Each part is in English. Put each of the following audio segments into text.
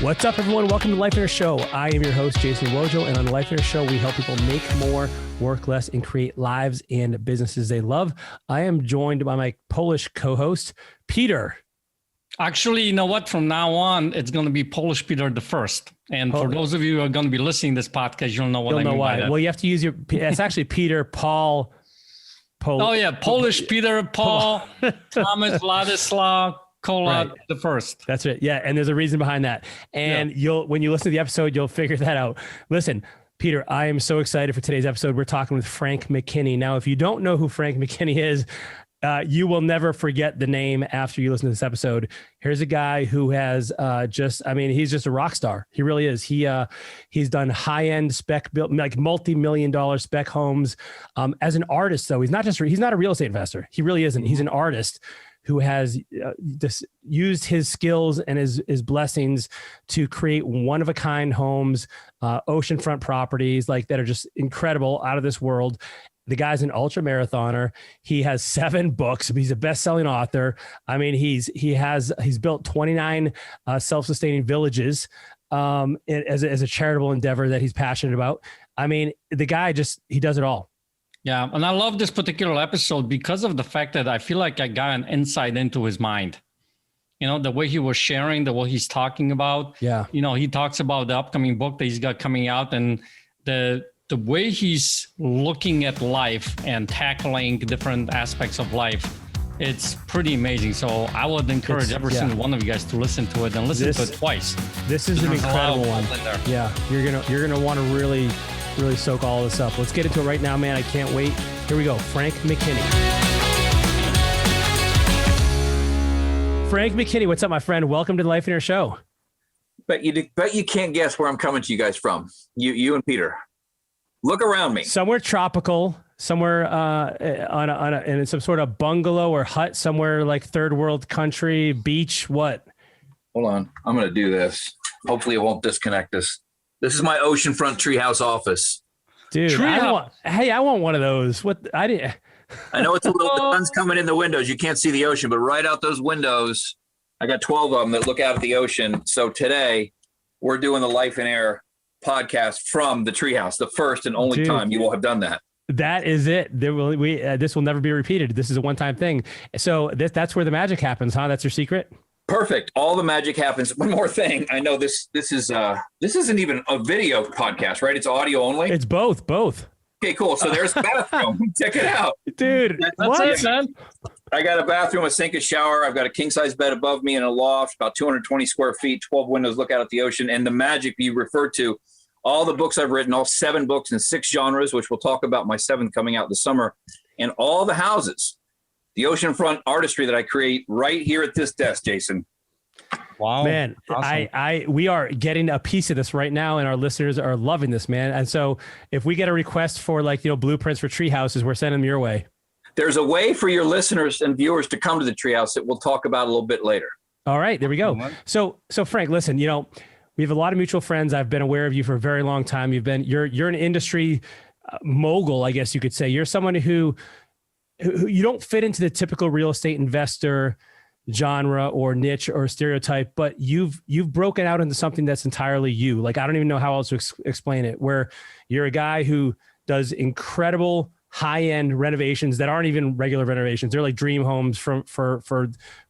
What's up, everyone? Welcome to the Life Inner Show. I am your host, Jason Wojo, and on the Life Inner Show, we help people make more, work less, and create lives and businesses they love. I am joined by my Polish co-host, Peter. Actually, you know what? From now on, it's going to be Polish Peter the First. And for those of you who are going to be listening to this podcast, you'll know what I mean by that. Well, you have to use it's actually Peter, Paul. Polish Peter, Paul, Thomas, Ladislaw, Kola the First. That's it. Yeah. And there's a reason behind that. And when you listen to the episode, you'll figure that out. Listen, Peter, I am so excited for today's episode. We're talking with Frank McKinney. Now, if you don't know who Frank McKinney is, you will never forget the name after you listen to this episode. Here's a guy who has he's just a rock star. He really is. He's done high-end spec built, like multi-million-dollar spec homes. As an artist, though, he's not a real estate investor. He really isn't. He's an artist who has used his skills and his blessings to create one-of-a-kind homes, oceanfront properties that are just incredible, out of this world. The guy's an ultra marathoner. He has 7 books. He's a best-selling author. I mean, he's built 29 self-sustaining villages as a charitable endeavor that he's passionate about. I mean, the guy he does it all. Yeah, and I love this particular episode because of the fact that I feel like I got an insight into his mind. You know, the way he was sharing, the way he's talking about. Yeah. You know, he talks about the upcoming book that he's got coming out, and the way he's looking at life and tackling different aspects of life, it's pretty amazing. So I would encourage every single one of you guys to listen to it and listen to it twice. This is an incredible one. Yeah, you're gonna want to really soak all this up. Let's get into it right now, man. I can't wait. Here we go. Frank McKinney. Frank McKinney, what's up, my friend? Welcome to the Life Inner Show. Bet you can't guess where I'm coming to you guys from. You and Peter. Look around me. Somewhere tropical, somewhere in some sort of bungalow or hut, somewhere like third world country, beach. What? Hold on, I'm going to do this. Hopefully, it won't disconnect us. This is my oceanfront treehouse office. Dude, I want one of those. I know it's a little. The sun's coming in the windows. You can't see the ocean, but right out those windows, I got 12 of them that look out at the ocean. So today, we're doing the Life in Air podcast from the treehouse, the first and only time you will have done that. That is it. This will never be repeated. This is a one-time thing. So that's where the magic happens, huh? That's your secret. Perfect. All the magic happens. One more thing. I know this isn't even a video podcast, right? It's audio only. It's both. Okay, cool. So there's the bathroom. Check it out, dude. That's it, man. I got a bathroom, a sink, a shower. I've got a king size bed above me in a loft, about 220 square feet, 12 windows, look out at the ocean. And the magic you referred to, all the books I've written, all 7 books in 6 genres, which we'll talk about, my 7th coming out this summer, and all the houses, the oceanfront artistry that I create right here at this desk, Jason. Wow, man. Awesome. We are getting a piece of this right now, and our listeners are loving this, man. And so if we get a request for blueprints for tree houses, we're sending them your way. There's a way for your listeners and viewers to come to the treehouse that we'll talk about a little bit later. All right, there we go. So Frank, listen, we have a lot of mutual friends. I've been aware of you for a very long time. You're an industry mogul, I guess you could say. You're someone who you don't fit into the typical real estate investor genre or niche or stereotype, but you've broken out into something that's entirely you. I don't even know how else to explain it, where you're a guy who does incredible high-end renovations that aren't even regular renovations. They're like dream homes for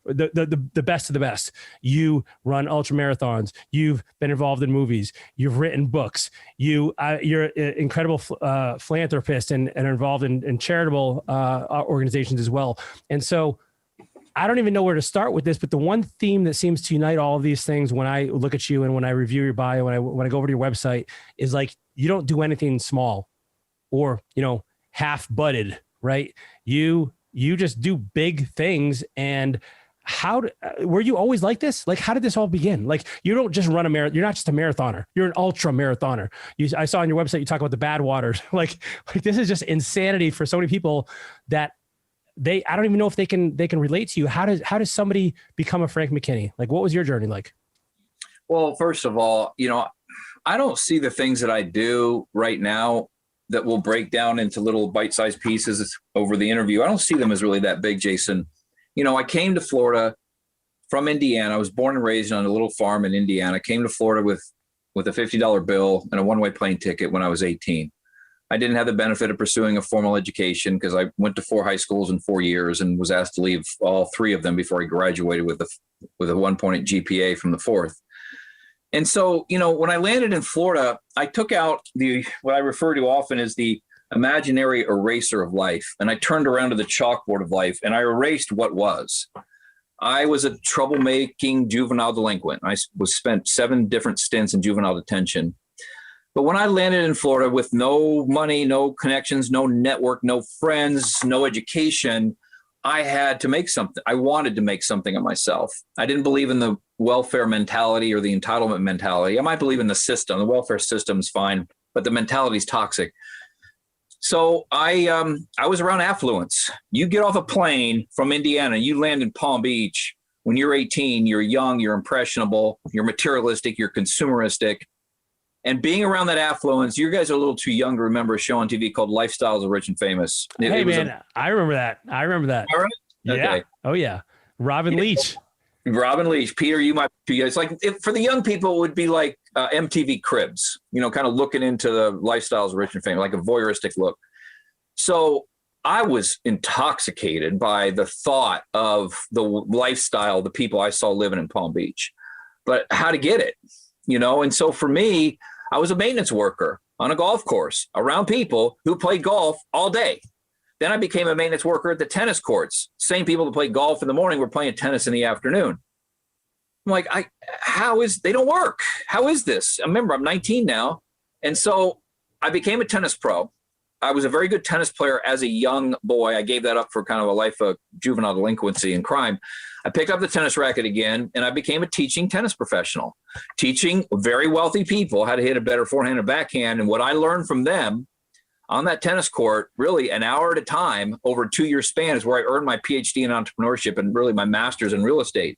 the best of the best. You run ultra marathons. You've been involved in movies. You've written books. You're an incredible philanthropist and are involved in charitable organizations as well. And so I don't even know where to start with this, but the one theme that seems to unite all of these things when I look at you and when I review your bio, when I go over to your website, is you don't do anything small or, half-butted, right? You just do big things. And were you always like this? How did this all begin? You don't just run a marathon. You're not just a marathoner. You're an ultra marathoner. I saw on your website, you talk about the bad waters. This is just insanity for so many people that I don't even know if they can relate to you. How does somebody become a Frank McKinney? What was your journey like? Well, first of all, I don't see the things that I do right now that will break down into little bite-sized pieces over the interview. I don't see them as really that big, Jason. I came to Florida from Indiana. I was born and raised on a little farm in Indiana. Came to Florida with a $50 bill and a one-way plane ticket when I was 18. I didn't have the benefit of pursuing a formal education because I went to 4 high schools in 4 years and was asked to leave all 3 of them before I graduated with a 1.8 GPA from the 4th. And so, when I landed in Florida, I took out what I refer to often as the imaginary eraser of life. And I turned around to the chalkboard of life and I erased what was. I was a troublemaking juvenile delinquent. I was spent 7 different stints in juvenile detention. But when I landed in Florida with no money, no connections, no network, no friends, no education, I had to make something. I wanted to make something of myself. I didn't believe in the welfare mentality or the entitlement mentality. I might believe in the system. The welfare system's fine, but the mentality is toxic. So I was around affluence. You get off a plane from Indiana, you land in Palm Beach. When you're 18, you're young, you're impressionable, you're materialistic, you're consumeristic. And being around that affluence, you guys are a little too young to remember a show on TV called Lifestyles of Rich and Famous. Hey, man, I remember that. All right? Yeah. Okay. Oh, yeah. Robin Leach. Peter, you might be. It's like for the young people, it would be like MTV Cribs, kind of looking into the lifestyles of rich and famous, like a voyeuristic look. So I was intoxicated by the thought of the lifestyle, the people I saw living in Palm Beach, but how to get it, And so for me, I was a maintenance worker on a golf course around people who played golf all day. Then I became a maintenance worker at the tennis courts. Same people that play golf in the morning were playing tennis in the afternoon. I'm like, they don't work. How is this? Remember, I'm 19 now. And so I became a tennis pro. I was a very good tennis player as a young boy. I gave that up for kind of a life of juvenile delinquency and crime. I picked up the tennis racket again, and I became a teaching tennis professional, teaching very wealthy people how to hit a better forehand and backhand. And what I learned from them on that tennis court, really an hour at a time over a 2-year span, is where I earned my PhD in entrepreneurship and really my master's in real estate.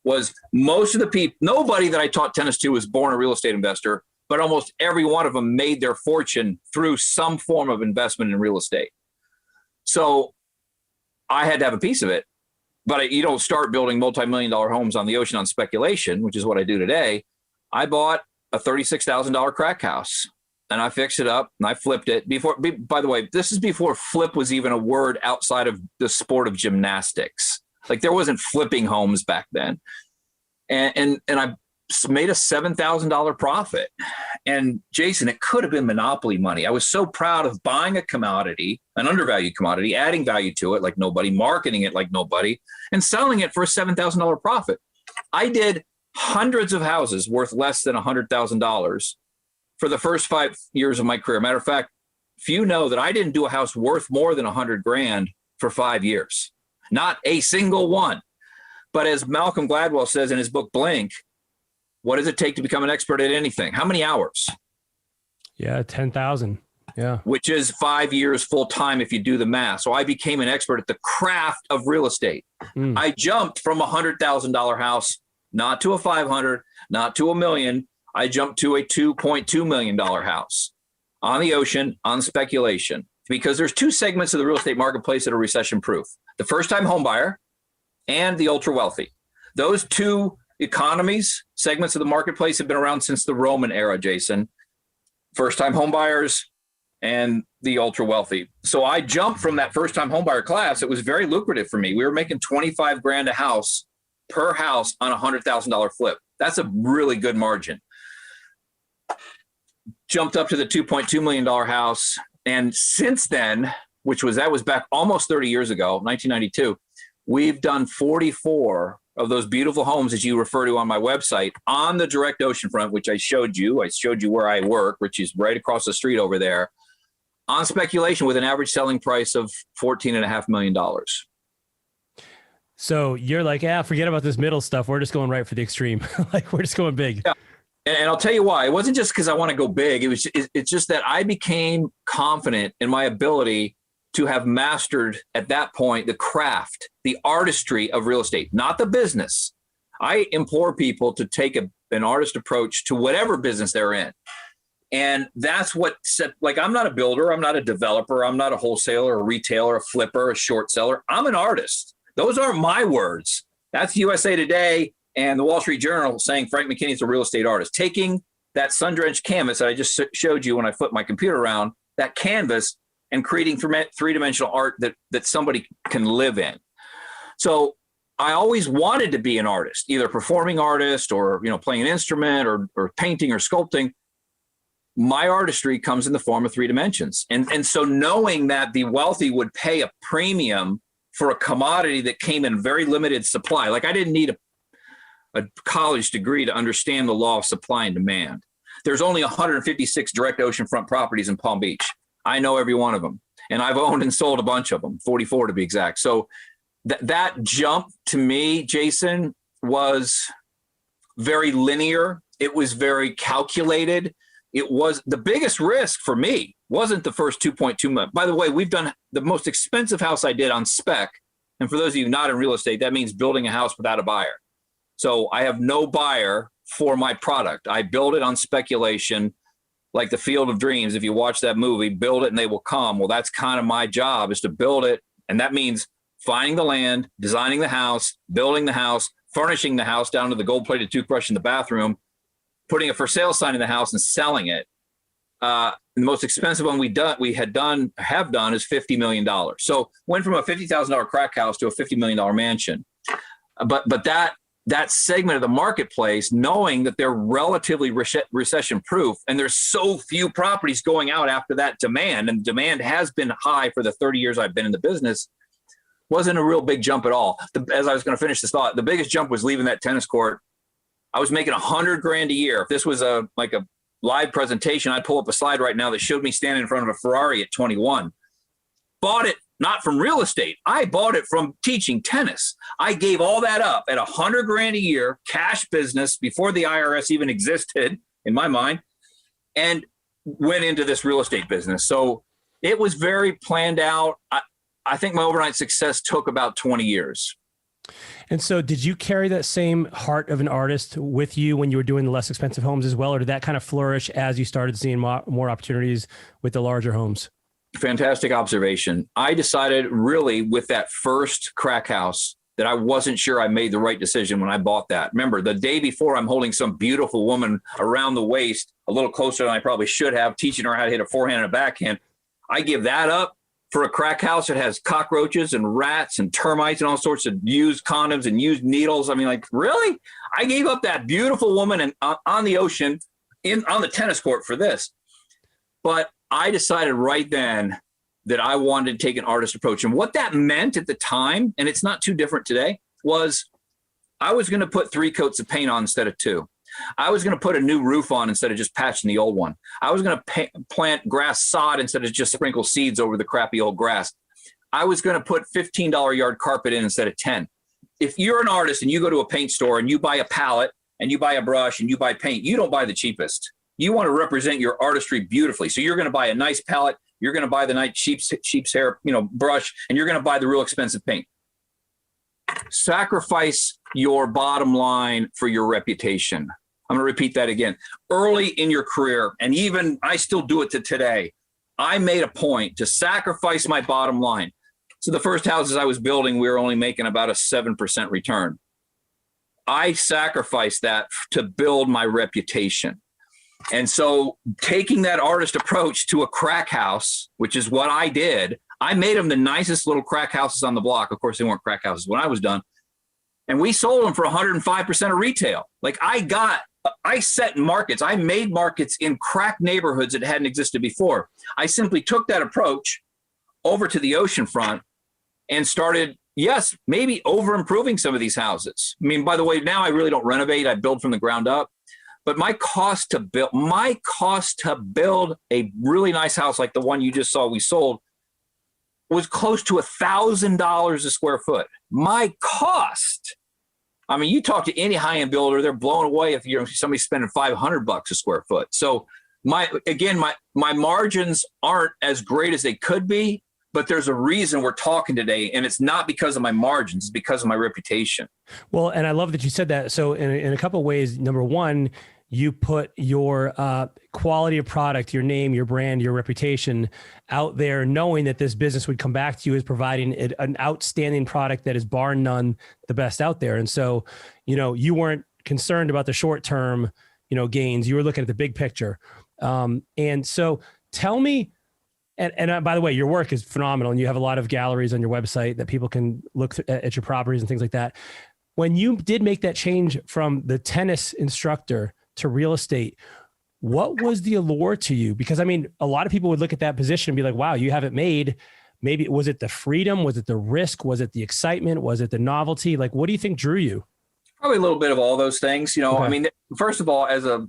Was most of the people, nobody that I taught tennis to was born a real estate investor, but almost every one of them made their fortune through some form of investment in real estate. So I had to have a piece of it, but you don't start building multi-million-dollar homes on the ocean on speculation, which is what I do today. I bought a $36,000 crack house. And I fixed it up and I flipped it by the way, this is before flip was even a word outside of the sport of gymnastics. Like there wasn't flipping homes back then. And I made a $7,000 profit. And Jason, it could have been monopoly money. I was so proud of buying a commodity, an undervalued commodity, adding value to it like nobody, marketing it like nobody, and selling it for a $7,000 profit. I did hundreds of houses worth less than $100,000 for the first 5 years of my career. Matter of fact, few know that I didn't do a house worth more than $100,000 for 5 years. Not a single one. But as Malcolm Gladwell says in his book, Blink, what does it take to become an expert at anything? How many hours? Yeah, 10,000. Yeah. Which is 5 years full time if you do the math. So I became an expert at the craft of real estate. I jumped from a $100,000 house, not to a 500, not to $1 million. I jumped to a $2.2 million house on the ocean on speculation, because there's 2 segments of the real estate marketplace that are recession proof: the first time home buyer and the ultra wealthy. Those 2 economies, segments of the marketplace, have been around since the Roman era, Jason. First time home buyers and the ultra wealthy. So I jumped from that first time home buyer class. It was very lucrative for me. We were making $25,000 a house per house on a $100,000 flip. That's a really good margin. Jumped up to the $2.2 million house. And since then, that was back almost 30 years ago, 1992, we've done 44 of those beautiful homes that you refer to on my website on the direct oceanfront, which I showed you. I showed you where I work, which is right across the street over there, on speculation with an average selling price of $14.5 million. So you're like, forget about this middle stuff. We're just going right for the extreme. Like we're just going big. Yeah. And I'll tell you why. It wasn't just because I want to go big. It's just that I became confident in my ability to have mastered at that point the craft, the artistry of real estate, not the business. I implore people to take an artist approach to whatever business they're in. And that's what said, like, I'm not a builder. I'm not a developer. I'm not a wholesaler, a retailer, a flipper, a short seller. I'm an artist. Those aren't my words. That's USA Today and the Wall Street Journal saying Frank McKinney is a real estate artist. Taking that sun-drenched canvas that I just showed you when I flipped my computer around, that canvas, and creating three-dimensional art that somebody can live in. So I always wanted to be an artist, either a performing artist or, playing an instrument or painting or sculpting. My artistry comes in the form of 3 dimensions. And so knowing that the wealthy would pay a premium for a commodity that came in very limited supply, like I didn't need a college degree to understand the law of supply and demand. There's only 156 direct oceanfront properties in Palm Beach. I know every one of them. And I've owned and sold a bunch of them, 44 to be exact. So that jump to me, Jason, was very linear. It was very calculated. It was the biggest risk for me wasn't the first 2.2 months. By the way, we've done the most expensive house I did on spec. And for those of you not in real estate, that means building a house without a buyer. So I have no buyer for my product. I build it on speculation, like the Field of Dreams. If you watch that movie, build it and they will come. Well, that's kind of my job, is to build it. And that means finding the land, designing the house, building the house, furnishing the house down to the gold-plated toothbrush in the bathroom, putting a for sale sign in the house and selling it. The most expensive one have done is $50 million. So went from a $50,000 crack house to a $50 million mansion. But that segment of the marketplace, knowing that they're relatively recession proof, and there's so few properties going out after that demand, and demand has been high for the 30 years I've been in the business, wasn't a real big jump at all. As I was going to finish this thought, the biggest jump was leaving that tennis court. I was making $100,000 a year. If this was like a live presentation, I'd pull up a slide right now that showed me standing in front of a Ferrari at 21. Bought it not from real estate. I bought it from teaching tennis. I gave all that up at $100,000 a year, cash business before the IRS even existed in my mind, and went into this real estate business. So it was very planned out. I think my overnight success took about 20 years. And so did you carry that same heart of an artist with you when you were doing the less expensive homes as well? Or did that kind of flourish as you started seeing more opportunities with the larger homes? Fantastic observation. I decided really with that first crack house that I wasn't sure I made the right decision when I bought that. Remember, the day before, I'm holding some beautiful woman around the waist, a little closer than I probably should have, teaching her how to hit a forehand and a backhand. I give that up for a crack house that has cockroaches and rats and termites and all sorts of used condoms and used needles. I mean, like, really? I gave up that beautiful woman and on the ocean on the tennis court for this. But I decided right then that I wanted to take an artist approach. And what that meant at the time, and it's not too different today, was I was going to put 3 coats of paint on instead of 2. I was going to put a new roof on instead of just patching the old one. I was going to plant grass sod instead of just sprinkle seeds over the crappy old grass. I was going to put $15 yard carpet in instead of 10. If you're an artist and you go to a paint store and you buy a palette and you buy a brush and you buy paint, you don't buy the cheapest. You want to represent your artistry beautifully. So you're going to buy a nice palette. You're going to buy the nice sheep's hair, brush, and you're going to buy the real expensive paint. Sacrifice your bottom line for your reputation. I'm going to repeat that again. Early in your career, and even I still do it to today, I made a point to sacrifice my bottom line. So the first houses I was building, we were only making about a 7% return. I sacrificed that to build my reputation. And so taking that artist approach to a crack house, which is what I did, I made them the nicest little crack houses on the block. Of course, they weren't crack houses when I was done. And we sold them for 105% of retail. Like I set markets. I made markets in crack neighborhoods that hadn't existed before. I simply took that approach over to the oceanfront and started, yes, maybe over improving some of these houses. I mean, by the way, now I really don't renovate. I build from the ground up. But my cost to build a really nice house like the one you just saw we sold was close to $1,000 a square foot. My cost. I mean, you talk to any high-end builder, they're blown away if somebody's spending $500 a square foot. So my margins aren't as great as they could be, but there's a reason we're talking today, and it's not because of my margins, it's because of my reputation. Well, and I love that you said that. So in a couple of ways, number one, you put your quality of product, your name, your brand, your reputation out there, knowing that this business would come back to you as providing an outstanding product that is bar none the best out there. And so, you weren't concerned about the short term, gains. You were looking at the big picture. And so tell me, and by the way, your work is phenomenal, and you have a lot of galleries on your website that people can look at your properties and things like that. When you did make that change from the tennis instructor to real estate, what was the allure to you? Because I mean, a lot of people would look at that position and be like, wow, you have it made. Maybe was it the freedom? Was it the risk? Was it the excitement? Was it the novelty? Like, what do you think drew you? Probably a little bit of all those things. Okay. I mean, first of all, as a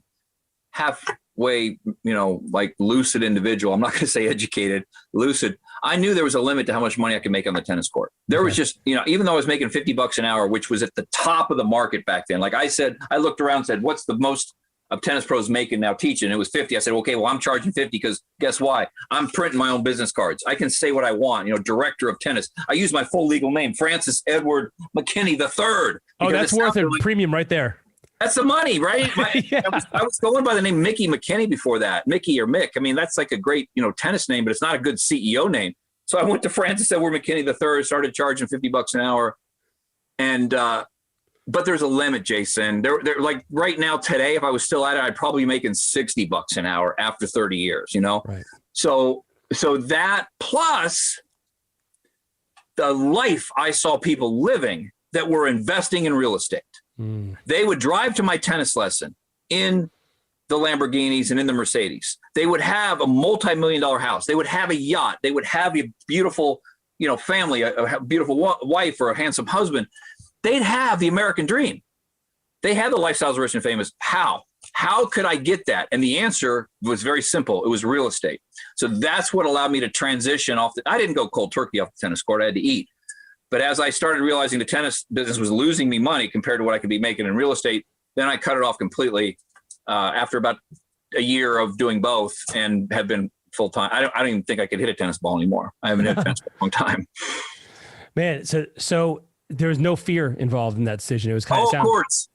halfway, like lucid individual, I'm not going to say educated, lucid, I knew there was a limit to how much money I could make on the tennis court. There was just, even though I was making $50 an hour, which was at the top of the market back then. Like I said, I looked around and said, what's the most of tennis pros making now teaching? It was 50. I said, okay, well, I'm charging 50 because guess why? I'm printing my own business cards. I can say what I want, director of tennis. I use my full legal name, Francis Edward McKinney III. Oh, that's worth a premium right there. That's the money, right? Yeah. I was going by the name Mickey McKinney before that. Mickey or Mick. I mean, that's like a great, tennis name, but it's not a good CEO name. So I went to Francis Edward McKinney III, started charging $50 an hour. And, but there's a limit, Jason. They're like right now today, if I was still at it, I'd probably be making $60 an hour after 30 years, Right. So that plus the life I saw people living that were investing in real estate. They would drive to my tennis lesson in the Lamborghinis and in the Mercedes. They would have a multi-million-dollar house. They would have a yacht. They would have a beautiful, family, a beautiful wife or a handsome husband. They'd have the American dream. They had the lifestyles rich and famous. How? How could I get that? And the answer was very simple. It was real estate. So that's what allowed me to transition off. I didn't go cold turkey off the tennis court. I had to eat. But as I started realizing the tennis business was losing me money compared to what I could be making in real estate, then I cut it off completely after about a year of doing both and have been full time. I don't even think I could hit a tennis ball anymore. I haven't hit a tennis ball in a long time. Man, so there was no fear involved in that decision. It was kind of course.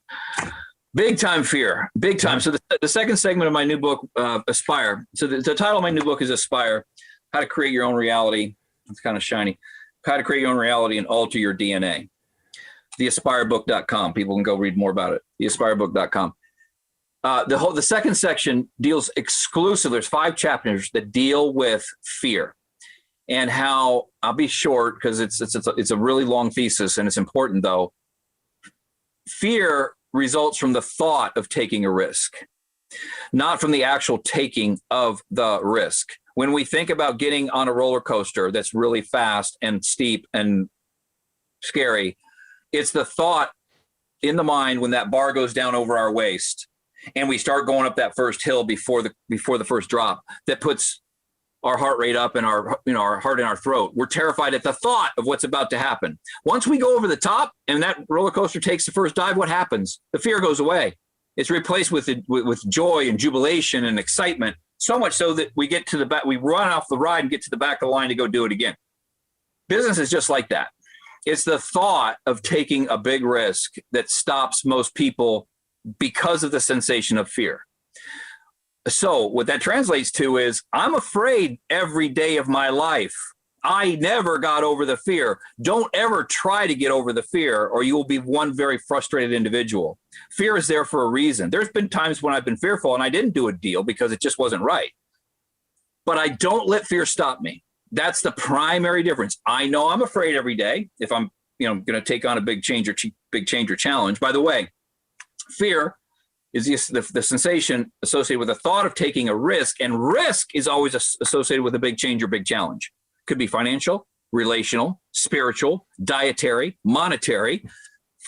Big time fear, big time. So the second segment of my new book, Aspire. So the title of my new book is Aspire: How to Create Your Own Reality. It's kind of shiny. How to Create Your Own Reality and Alter Your DNA. TheAspireBook.com. People can go read more about it. TheAspireBook.com. The second section deals exclusively. There's 5 chapters that deal with fear and how. I'll be short because it's a really long thesis and it's important though. Fear results from the thought of taking a risk, not from the actual taking of the risk. When we think about getting on a roller coaster that's really fast and steep and scary, it's the thought in the mind when that bar goes down over our waist and we start going up that first hill before the first drop that puts our heart rate up and our heart in our throat. We're terrified at the thought of what's about to happen. Once we go over the top and that roller coaster takes the first dive, what happens? The fear goes away. It's replaced with joy and jubilation and excitement. So much so that we get to the back, we run off the ride and get to the back of the line to go do it again. Business is just like that. It's the thought of taking a big risk that stops most people because of the sensation of fear. So what that translates to is I'm afraid every day of my life. I never got over the fear. Don't ever try to get over the fear or you will be one very frustrated individual. Fear is there for a reason. There's been times when I've been fearful and I didn't do a deal because it just wasn't right. But I don't let fear stop me. That's the primary difference. I know I'm afraid every day if I'm going to take on a big change or challenge. By the way, fear is the sensation associated with the thought of taking a risk, and risk is always associated with a big change or big challenge. Could be financial, relational, spiritual, dietary, monetary.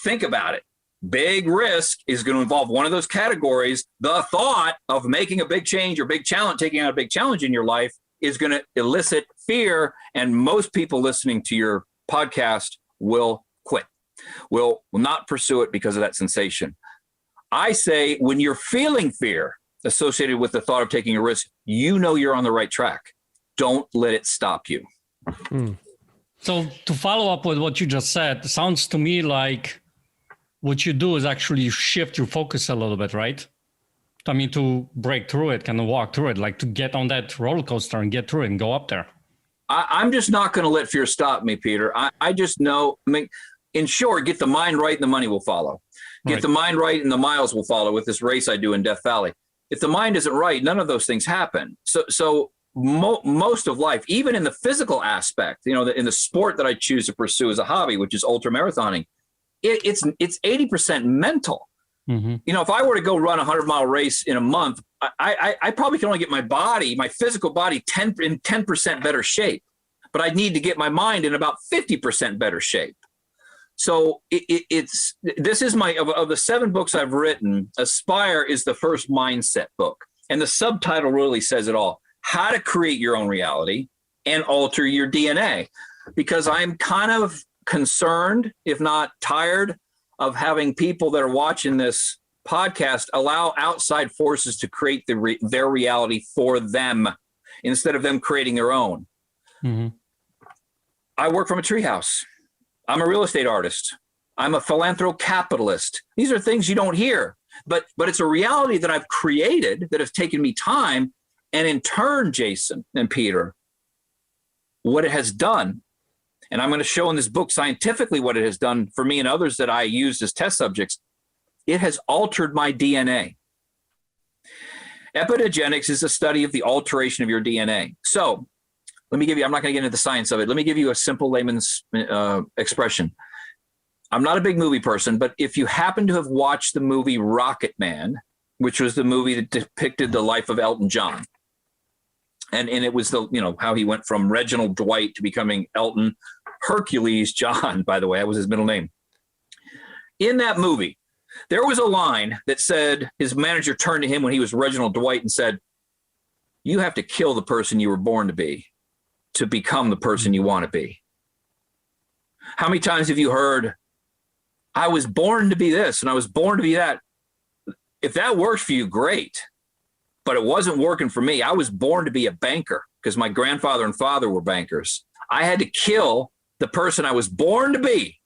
Think about it. Big risk is going to involve one of those categories. The thought of making a big change or big challenge, taking on a big challenge in your life is going to elicit fear. And most people listening to your podcast will quit, will not pursue it because of that sensation. I say when you're feeling fear associated with the thought of taking a risk, you're on the right track. Don't let it stop you. So to follow up with what you just said, it sounds to me like what you do is actually shift your focus a little bit, right? I mean, to break through it, kind of walk through it, like to get on that roller coaster and get through it and go up there. I'm just not going to let fear stop me, Peter. I just know, I mean, in short, get the mind right and the money will follow. Get the mind right and the miles will follow with this race I do in Death Valley. If the mind isn't right, none of those things happen. So most of life, even in the physical aspect, you know, in the sport that I choose to pursue as a hobby, which is ultra marathoning, it's 80% mental. Mm-hmm. You know, if I were to go run a 100-mile race in a month, I probably can only get my physical body 10% better shape, but I'd need to get my mind in about 50% better shape. So this is of the 7 books I've written, Aspire is the first mindset book. And the subtitle really says it all: how to create your own reality and alter your DNA. Because I'm kind of concerned, if not tired, of having people that are watching this podcast allow outside forces to create their reality for them instead of them creating their own. Mm-hmm. I work from a treehouse. I'm a real estate artist. I'm a philanthrocapitalist. These are things you don't hear, but it's a reality that I've created that has taken me time. And in turn, Jason and Peter, what it has done, and I'm going to show in this book scientifically what it has done for me and others that I used as test subjects, it has altered my DNA. Epigenetics is a study of the alteration of your DNA. So let me give you, I'm not going to get into the science of it. Let me give you a simple layman's expression. I'm not a big movie person, but if you happen to have watched the movie Rocket Man, which was the movie that depicted the life of Elton John, and it was how he went from Reginald Dwight to becoming Elton Hercules John, by the way, that was his middle name. In that movie, there was a line that said, his manager turned to him when he was Reginald Dwight and said, "You have to kill the person you were born to become the person you want to be." How many times have you heard, "I was born to be this and I was born to be that"? If that works for you, great. But it wasn't working for me. I was born to be a banker because my grandfather and father were bankers. I had to kill the person I was born to be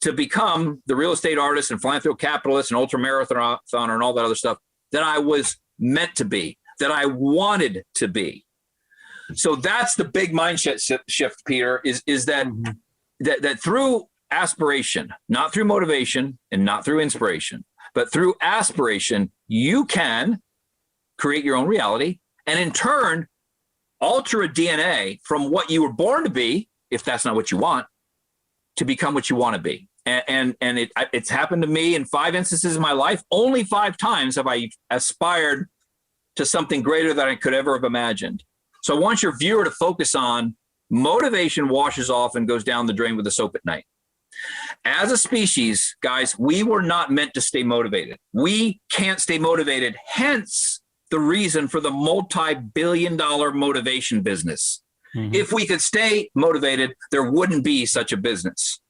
to become the real estate artist and philanthrocapitalist and ultra marathoner and all that other stuff that I was meant to be, that I wanted to be. So that's the big mindset shift, Peter, is that through aspiration, not through motivation and not through inspiration, but through aspiration, you can create your own reality and in turn alter a DNA from what you were born to be, if that's not what you want, to become what you want to be. And it's happened to me in 5 instances in my life. Only 5 times have I aspired to something greater than I could ever have imagined. So I want your viewer to focus on motivation washes off and goes down the drain with the soap at night. As a species, guys, we were not meant to stay motivated. We can't stay motivated. Hence the reason for the multi-billion-dollar motivation business. Mm-hmm. If we could stay motivated, there wouldn't be such a business.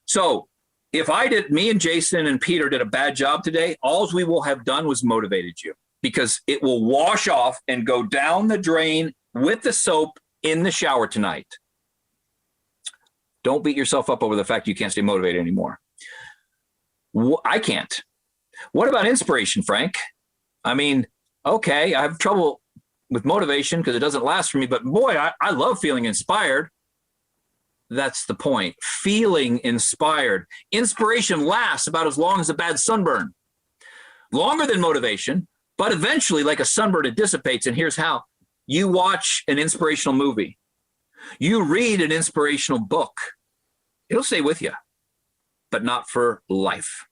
So if me and Jason and Peter did a bad job today, all we will have done was motivated you, because it will wash off and go down the drain with the soap in the shower tonight. Don't beat yourself up over the fact you can't stay motivated anymore. I can't. What about inspiration, Frank? I mean, okay, I have trouble with motivation because it doesn't last for me, but boy, I love feeling inspired. That's the point. Feeling inspired. Inspiration lasts about as long as a bad sunburn. Longer than motivation, but eventually, like a sunburn, it dissipates. And here's how. You watch an inspirational movie. You read an inspirational book. It'll stay with you, but not for life.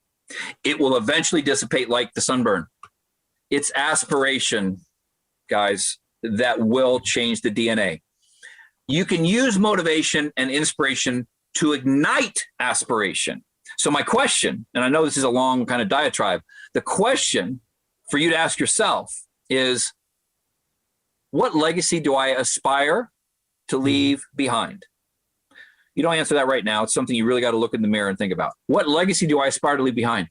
It will eventually dissipate like the sunburn. It's aspiration, guys, that will change the DNA. You can use motivation and inspiration to ignite aspiration. So my question, and I know this is a long kind of diatribe, the question for you to ask yourself is, what legacy do I aspire to leave behind? You don't answer that right now. It's something you really got to look in the mirror and think about. What legacy do I aspire to leave behind?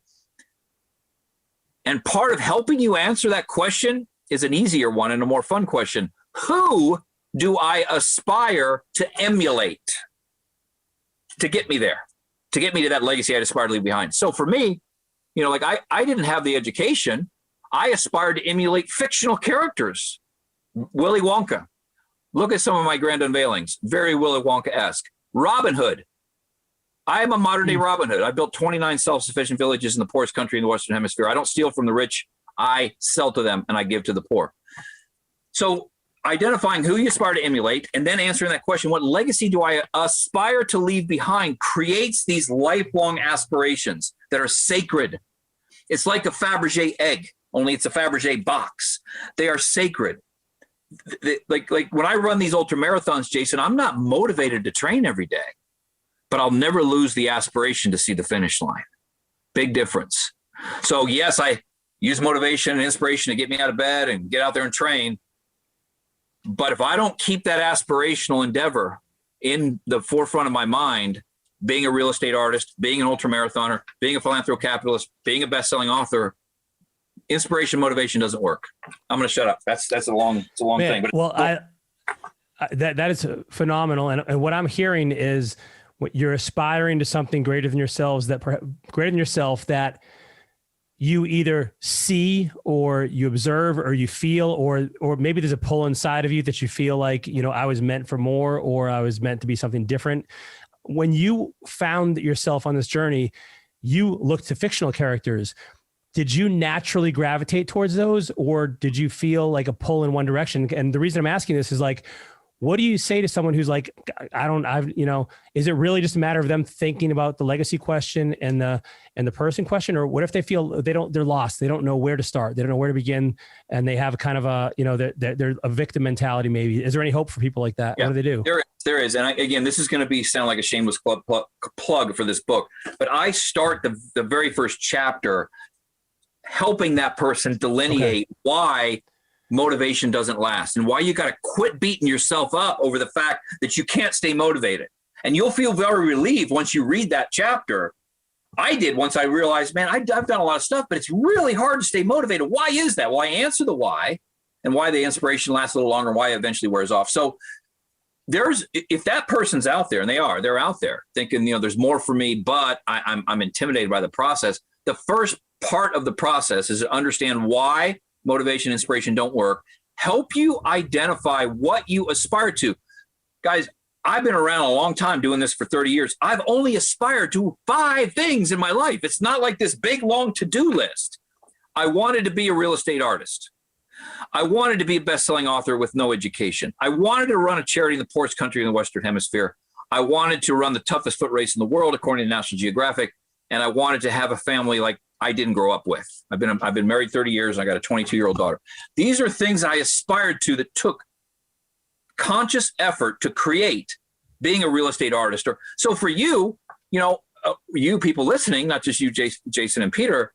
And part of helping you answer that question is an easier one and a more fun question. Who do I aspire to emulate to get me there, to get me to that legacy I aspire to leave behind? So for me, like I didn't have the education. I aspire to emulate fictional characters. Willy Wonka. Look at some of my grand unveilings. Very Willy Wonka-esque. Robin Hood. I am a modern day Robin Hood. I built 29 self-sufficient villages in the poorest country in the Western Hemisphere. I don't steal from the rich. I sell to them and I give to the poor. So identifying who you aspire to emulate and then answering that question, what legacy do I aspire to leave behind, creates these lifelong aspirations that are sacred. It's like a Fabergé egg, only it's a Fabergé box. They are sacred. Like when I run these ultra marathons, Jason, I'm not motivated to train every day, but I'll never lose the aspiration to see the finish line. Big difference. So yes, I use motivation and inspiration to get me out of bed and get out there and train. But if I don't keep that aspirational endeavor in the forefront of my mind, being a real estate artist, being an ultra marathoner, being a philanthrocapitalist, being a best-selling author, inspiration, motivation doesn't work. I'm going to shut up. That's a long thing. But well, that is phenomenal. And what I'm hearing is you're aspiring to something greater than yourselves, greater than yourself, that you either see or you observe or you feel, or maybe there's a pull inside of you that you feel like, I was meant for more, or I was meant to be something different. When you found yourself on this journey, you looked to fictional characters. Did you naturally gravitate towards those, or did you feel like a pull in one direction? And the reason I'm asking this is like, what do you say to someone who's like, is it really just a matter of them thinking about the legacy question and the person question? Or what if they feel they're lost? They don't know where to start. They don't know where to begin. And they have kind of they're a victim mentality maybe. Is there any hope for people like that? Yeah, what do they do? There is. And again, this is going to sound like a shameless plug for this book, but I start the very first chapter helping that person delineate why motivation doesn't last and why you got to quit beating yourself up over the fact that you can't stay motivated. And you'll feel very relieved once you read that chapter. I did once I realized, man, I've done a lot of stuff, but it's really hard to stay motivated. Why is that? Well, I answer the why and why the inspiration lasts a little longer and why it eventually wears off. So if that person's out there, and they're out there thinking, there's more for me, but I'm intimidated by the process. The first part of the process is to understand why motivation, inspiration don't work. Help you identify what you aspire to. Guys, I've been around a long time doing this for 30 years. I've only aspired to 5 things in my life. It's not like this big, long to-do list. I wanted to be a real estate artist. I wanted to be a best-selling author with no education. I wanted to run a charity in the poorest country in the Western Hemisphere. I wanted to run the toughest foot race in the world, according to National Geographic. And I wanted to have a family like I didn't grow up with. I've been married 30 years. And I got a 22-year-old daughter. These are things I aspired to that took conscious effort to create, being a real estate artist. So for you, you people listening, not just you, Jason and Peter,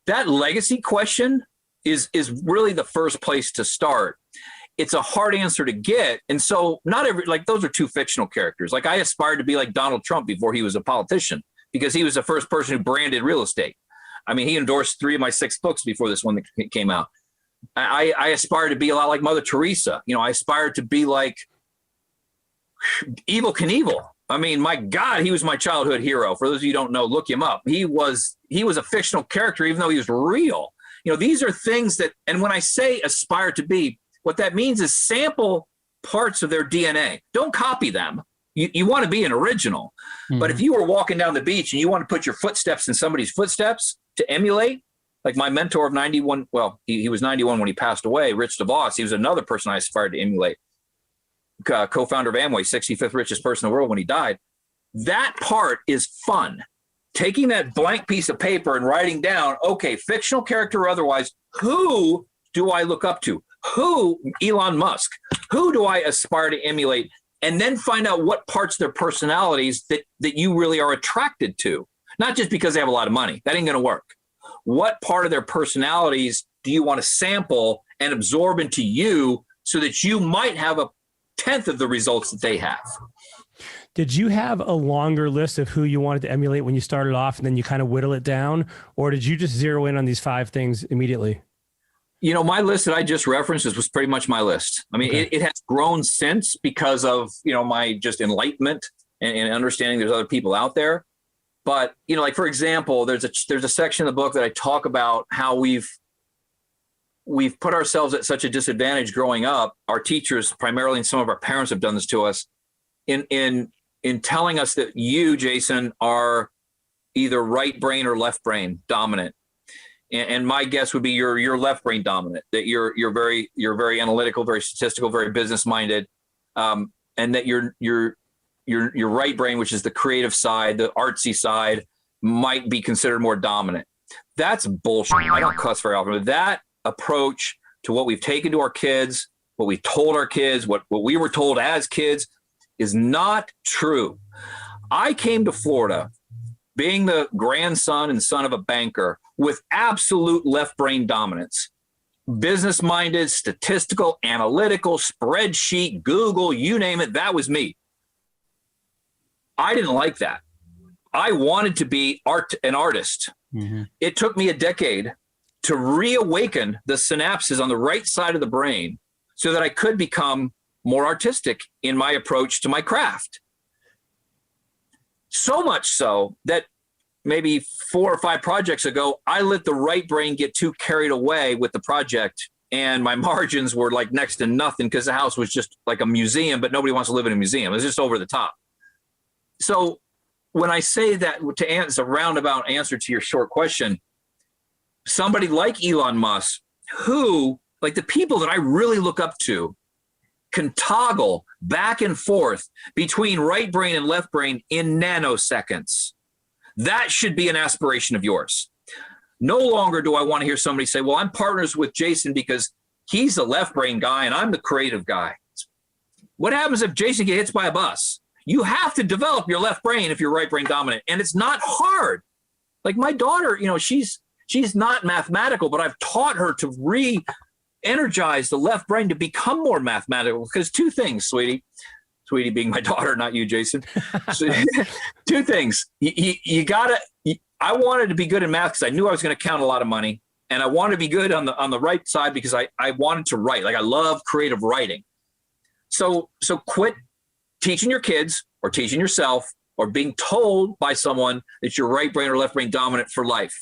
that legacy question is really the first place to start. It's a hard answer to get. And so those are 2 fictional characters. Like I aspired to be like Donald Trump before he was a politician, because he was the first person who branded real estate. I mean, he endorsed 3 of my 6 books before this one that came out. I aspired to be a lot like Mother Teresa. I aspired to be like Evel Knievel. I mean, my God, he was my childhood hero. For those of you who don't know, look him up. He was a fictional character, even though he was real. These are things that, and when I say aspire to be, what that means is sample parts of their DNA. Don't copy them. You want to be an original. Mm-hmm. But if you were walking down the beach and you want to put your footsteps in somebody's footsteps to emulate, like my mentor of 91, well, he was 91 when he passed away, Rich DeVos, he was another person I aspired to emulate. Co-founder of Amway, 65th richest person in the world when he died. That part is fun. Taking that blank piece of paper and writing down, okay, fictional character or otherwise, who do I look up to? Who, Elon Musk, who do I aspire to emulate? And then find out what parts of their personalities that you really are attracted to. Not just because they have a lot of money. That ain't going to work. What part of their personalities do you want to sample and absorb into you so that you might have a 10th of the results that they have? Did you have a longer list of who you wanted to emulate when you started off and then you kind of whittle it down? Or did you just zero in on these 5 things immediately? My list that I just referenced was pretty much my list. I mean, okay. it has grown since because of, my just enlightenment and understanding there's other people out there. But, like, for example, there's a section of the book that I talk about how we've we've put ourselves at such a disadvantage growing up. Our teachers, primarily, and some of our parents have done this to us in telling us that you, Jason, are either right brain or left brain dominant. And my guess would be you're left brain dominant, that you're very analytical, very statistical, very business minded, and that your right brain, which is the creative side, the artsy side, might be considered more dominant. That's bullshit. I don't cuss very often, but that approach to what we've taken to our kids, what we told our kids, what we were told as kids is not true. I came to Florida being the grandson and son of a banker with absolute left brain dominance, business minded, statistical, analytical, spreadsheet, Google, you name it. That was me. I didn't like that. I wanted to be an artist. Mm-hmm. It took me a decade to reawaken the synapses on the right side of the brain so that I could become more artistic in my approach to my craft. So much so that maybe 4 or 5 projects ago, I let the right brain get too carried away with the project, and my margins were like next to nothing because the house was just like a museum, but nobody wants to live in a museum. It was just over the top. So when I say that, to answer a roundabout answer to your short question, somebody like Elon Musk, who, like the people that I really look up to, can toggle back and forth between right brain and left brain in nanoseconds. That should be an aspiration of yours. No longer do I want to hear somebody say, well, I'm partners with Jason because he's the left brain guy and I'm the creative guy. What happens if Jason gets hit by a bus? You have to develop your left brain if you're right brain dominant. And it's not hard. Like my daughter, she's not mathematical, but I've taught her to re-energize the left brain to become more mathematical. Because 2 things, sweetie being my daughter, not you, Jason. So, 2 things. I wanted to be good in math because I knew I was going to count a lot of money. And I wanted to be good on the right side because I wanted to write. Like I love creative writing. So quit teaching your kids or teaching yourself or being told by someone that you're right brain or left brain dominant for life.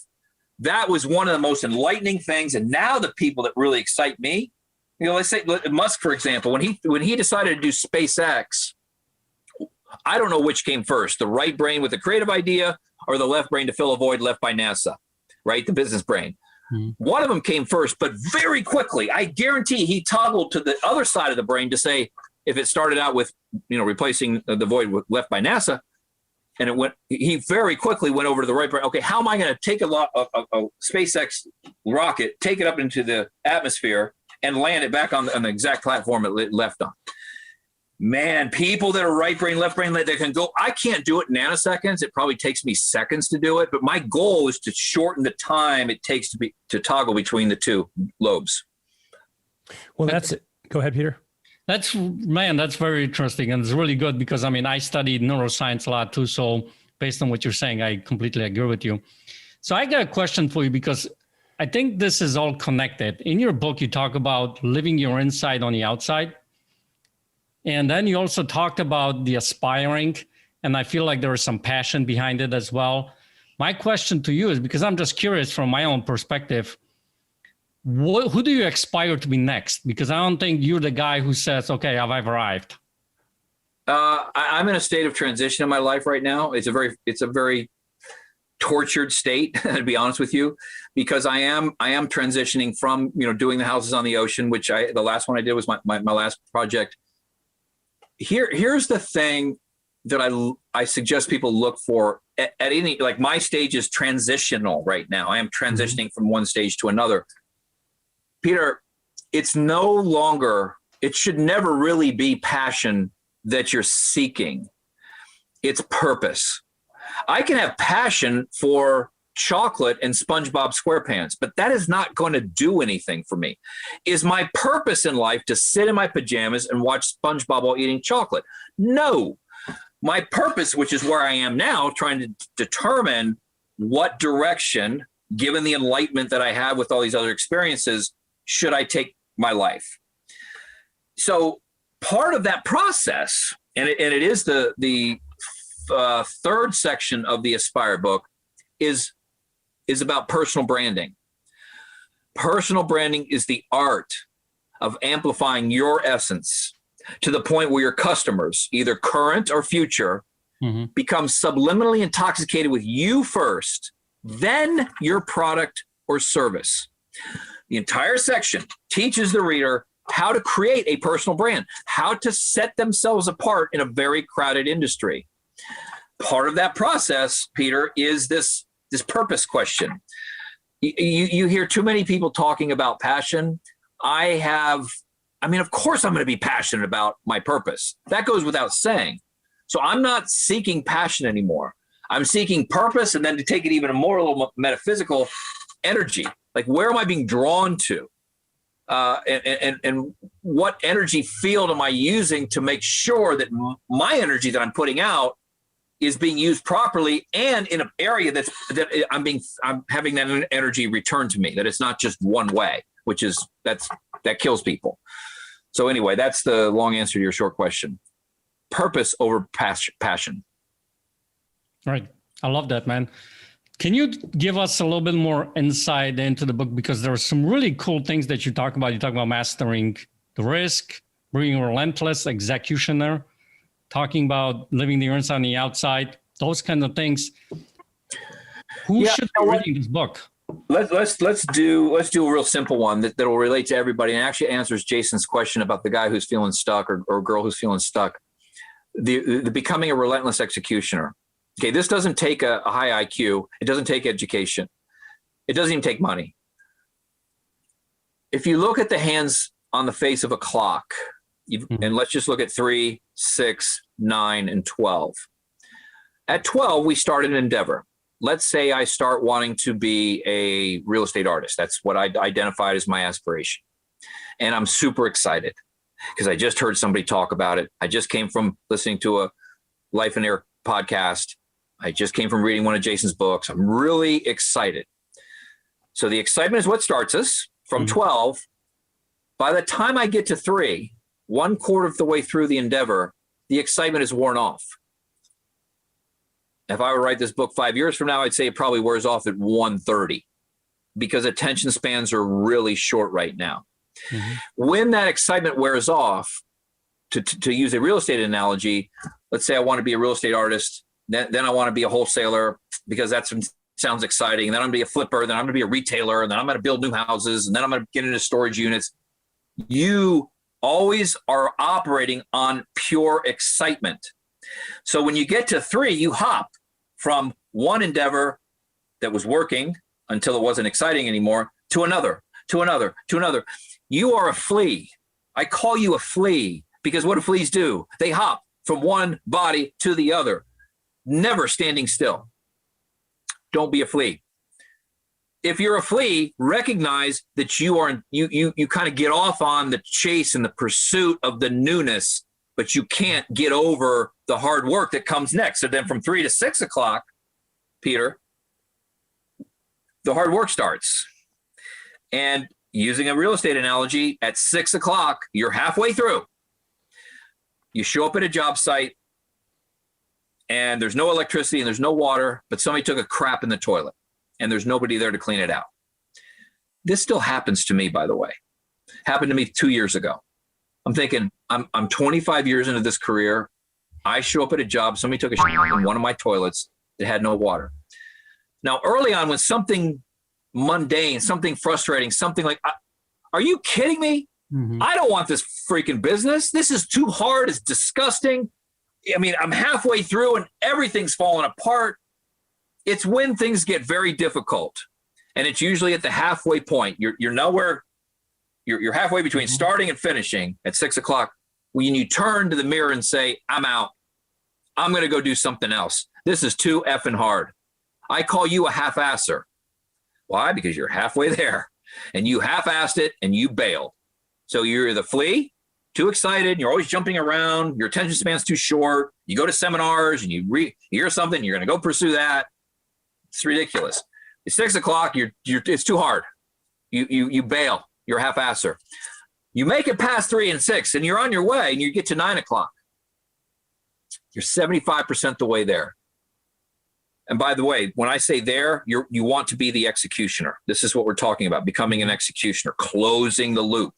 That was one of the most enlightening things. And now the people that really excite me, let's say Musk, for example, when he decided to do SpaceX, I don't know which came first, the right brain with the creative idea or the left brain to fill a void left by NASA, right? The business brain. Mm-hmm. One of them came first, but very quickly, I guarantee he toggled to the other side of the brain to say, if it started out with, replacing the void with left by NASA, and he very quickly went over to the right brain. Okay, how am I going to take a SpaceX rocket, take it up into the atmosphere and land it back on the exact platform it left on? Man, people that are right brain, left brain, they can go. I can't do it in nanoseconds. It probably takes me seconds to do it. But my goal is to shorten the time it takes to toggle between the 2 lobes. Well, that's it. Go ahead, Peter. That's very interesting. And it's really good because, I studied neuroscience a lot too. So based on what you're saying, I completely agree with you. So I got a question for you because I think this is all connected. In your book, you talk about living your inside on the outside. And then you also talked about the aspiring. And I feel like there is some passion behind it as well. My question to you is, because I'm just curious from my own perspective, who do you aspire to be next? Because I don't think you're the guy who says, okay, I've arrived. I'm in a state of transition in my life right now. It's a very tortured state, to be honest with you, because I am transitioning from, doing the houses on the ocean, which the last one I did was my last project. Here's the thing that I suggest people look for at any, like my stage is transitional right now. I am transitioning from one stage to another. Peter, it's no longer, it should never really be passion that you're seeking. It's purpose. I can have passion for chocolate and SpongeBob SquarePants, but that is not going to do anything for me. Is my purpose in life to sit in my pajamas and watch SpongeBob while eating chocolate? No. My purpose, which is where I am now, trying to determine what direction, given the enlightenment that I have with all these other experiences, should I take my life? So part of that process, and it is the third section of the Aspire book, is about personal branding. Personal branding is the art of amplifying your essence to the point where your customers, either current or future, become subliminally intoxicated with you first, then your product or service. The entire section teaches the reader how to create a personal brand, how to set themselves apart in a very crowded industry. Part of that process, Peter, is this purpose question. You hear too many people talking about passion. Of course I'm going to be passionate about my purpose. That goes without saying. So I'm not seeking passion anymore. I'm seeking purpose, and then to take it even more a little metaphysical, energy. Like, where am I being drawn to? And what energy field am I using to make sure that my energy that I'm putting out is being used properly, and in an area that I'm having that energy returned to me, that it's not just one way, that kills people. So anyway, that's the long answer to your short question. Purpose over passion. Right. I love that, man. Can you give us a little bit more insight into the book? Because there are some really cool things that you talk about. You talk about mastering the risk, being a relentless executioner, talking about living the inside on the outside, those kind of things. Who should be reading this book? Let's do a real simple one that will relate to everybody, and actually answers Jason's question about the guy who's feeling stuck or girl who's feeling stuck. The becoming a relentless executioner. Okay, this doesn't take a high IQ. It doesn't take education. It doesn't even take money. If you look at the hands on the face of a clock, and let's just look at 3, 6, 9, and 12. At 12, we start an endeavor. Let's say I start wanting to be a real estate artist. That's what I identified as my aspiration. And I'm super excited because I just heard somebody talk about it. I just came from listening to a Life and Air podcast. I just came from reading one of Jason's books. I'm really excited. So the excitement is what starts us from 12. By the time I get to 3, 1/4 of the way through the endeavor, the excitement is worn off. If I were to write this book 5 years from now, I'd say it probably wears off at 1:30 because attention spans are really short right now. When that excitement wears off, to use a real estate analogy, let's say I want to be a real estate artist, then I want to be a wholesaler because that sounds exciting. And then I'm going to be a flipper, then I'm going to be a retailer, and then I'm going to build new houses, and then I'm going to get into storage units. You always are operating on pure excitement. So when you get to 3, you hop from one endeavor that was working until it wasn't exciting anymore to another, to another, to another. You are a flea. I call you a flea because what do fleas do? They hop from one body to the other, never standing still. Don't be a flea. If you're a flea, recognize that you kind of get off on the chase and the pursuit of the newness, but you can't get over the hard work that comes next. So then from 3 to 6 o'clock, Peter, the hard work starts. And using a real estate analogy, at 6 o'clock, you're halfway through. You show up at a job site and there's no electricity and there's no water, but somebody took a crap in the toilet and there's nobody there to clean it out. This still happens to me, by the way. Happened to me 2 years ago. I'm thinking, I'm 25 years into this career. I show up at a job, somebody took a shit in one of my toilets that had no water. Now, early on, when something mundane, something frustrating, something like, are you kidding me? I don't want this freaking business. This is too hard. It's disgusting. I mean, I'm halfway through and everything's falling apart. It's when things get very difficult. And it's usually at the halfway point. You're nowhere. You're halfway between starting and finishing at 6 o'clock. When you turn to the mirror and say, I'm out. I'm going to go do something else. This is too effing hard. I call you a half-asser. Why? Because you're halfway there and you half-assed it and you bailed. So you're the flea, too excited. You're always jumping around. Your attention span's too short. You go to seminars and you hear something. You're going to go pursue that. It's ridiculous. At 6 o'clock, it's too hard. You bail. You're a half-asser. You make it past 3 and 6 and you're on your way and you get to 9 o'clock. You're 75% the way there. And by the way, when I say there, you want to be the executioner. This is what we're talking about, becoming an executioner, closing the loop.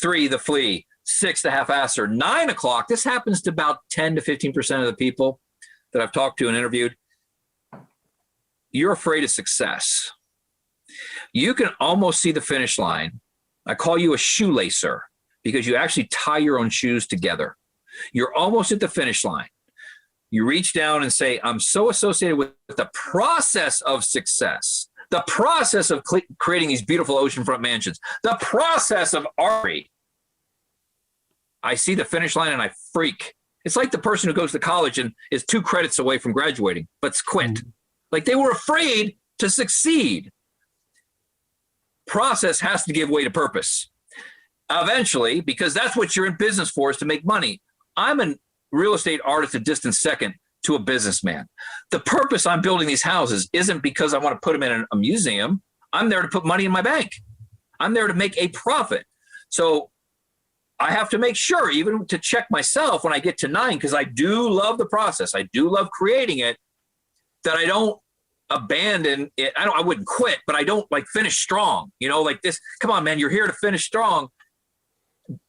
3, the flee. 6, the half-asser. 9 o'clock, this happens to about 10 to 15% of the people that I've talked to and interviewed. You're afraid of success. You can almost see the finish line. I call you a shoelacer because you actually tie your own shoes together. You're almost at the finish line. You reach down and say, I'm so associated with the process of success, the process of creating these beautiful oceanfront mansions, the process of art. I see the finish line and I freak. It's like the person who goes to college and is 2 credits away from graduating, but's quit. Like they were afraid to succeed. Process has to give way to purpose. Eventually, because that's what you're in business for, is to make money. I'm a real estate artist, a distant second to a businessman. The purpose I'm building these houses isn't because I want to put them in a museum. I'm there to put money in my bank. I'm there to make a profit. So I have to make sure, even to check myself when I get to 9, because I do love the process. I do love creating it, that I don't abandon it. I wouldn't quit, but I don't like finish strong. You know, like this, come on, man, you're here to finish strong.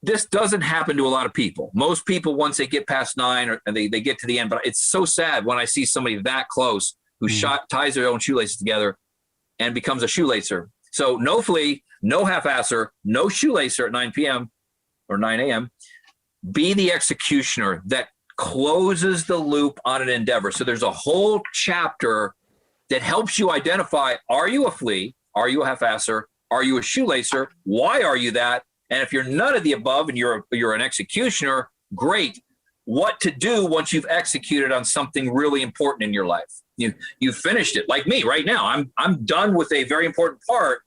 This doesn't happen to a lot of people. Most people, once they get past 9 or they get to the end, but it's so sad when I see somebody that close who ties their own shoelaces together and becomes a shoelacer. So no flee, no half-asser, no shoelacer at 9 p.m. or 9 a.m. Be the executioner that closes the loop on an endeavor. So there's a whole chapter that helps you identify, are you a flee? Are you a half-asser? Are you a shoelacer? Why are you that? And if you're none of the above and you're an executioner, great. What to do once you've executed on something really important in your life? You've finished it. Like me right now, I'm done with a very important part.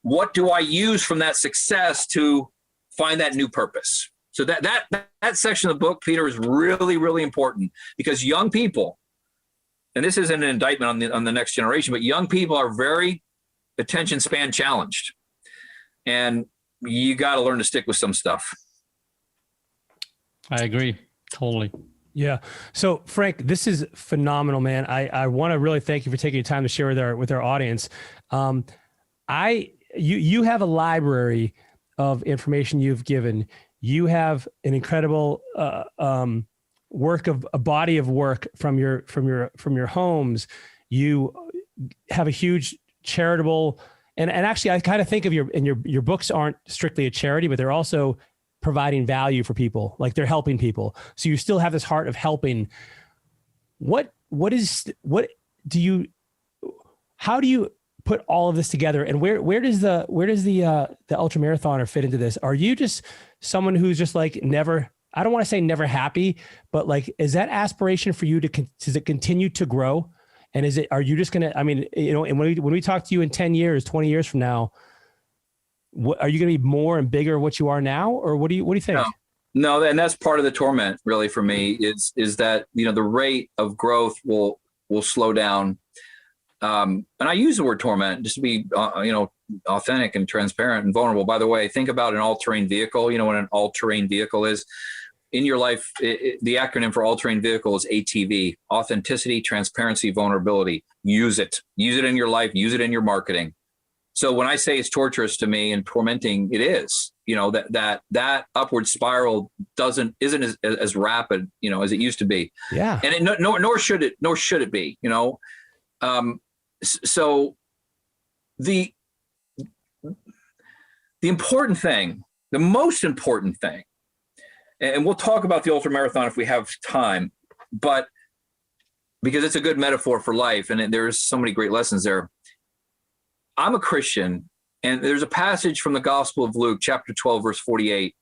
What do I use from that success to find that new purpose? So that section of the book, Peter, is really, really important, because young people, and this isn't an indictment on the next generation, but young people are very attention span challenged. And you got to learn to stick with some stuff. I agree. Totally. Yeah. So Frank, this is phenomenal, man. I want to really thank you for taking your time to share with our audience. You have a library of information you've given. You have an incredible work of a body of work from your homes. You have a huge charitable, and actually I kind of think of your books aren't strictly a charity, but they're also providing value for people. Like they're helping people. So you still have this heart of helping. How do you put all of this together, and where does the ultra marathoner fit into this? Are you just someone who's just like never, I don't want to say never happy, but like, is that aspiration for you does it continue to grow? And are you just going to, I mean, you know, and when we talk to you in 10 years, 20 years from now, are you going to be more and bigger what you are now? Or what do you think? No, and that's part of the torment really for me is that, you know, the rate of growth will slow down. And I use the word torment just to be, authentic and transparent and vulnerable. By the way, think about an all-terrain vehicle. You know what an all-terrain vehicle is? In your life, the acronym for all-terrain vehicle is ATV: authenticity, transparency, vulnerability. Use it. Use it in your life. Use it in your marketing. So when I say it's torturous to me and tormenting, it is. You know, that upward spiral isn't as rapid, you know, as it used to be. Yeah. And nor should it be. You know. So the important thing, the most important thing, and we'll talk about the ultra marathon if we have time, but because it's a good metaphor for life and there's so many great lessons there. I'm a Christian, and there's a passage from the Gospel of Luke, chapter 12, verse 48,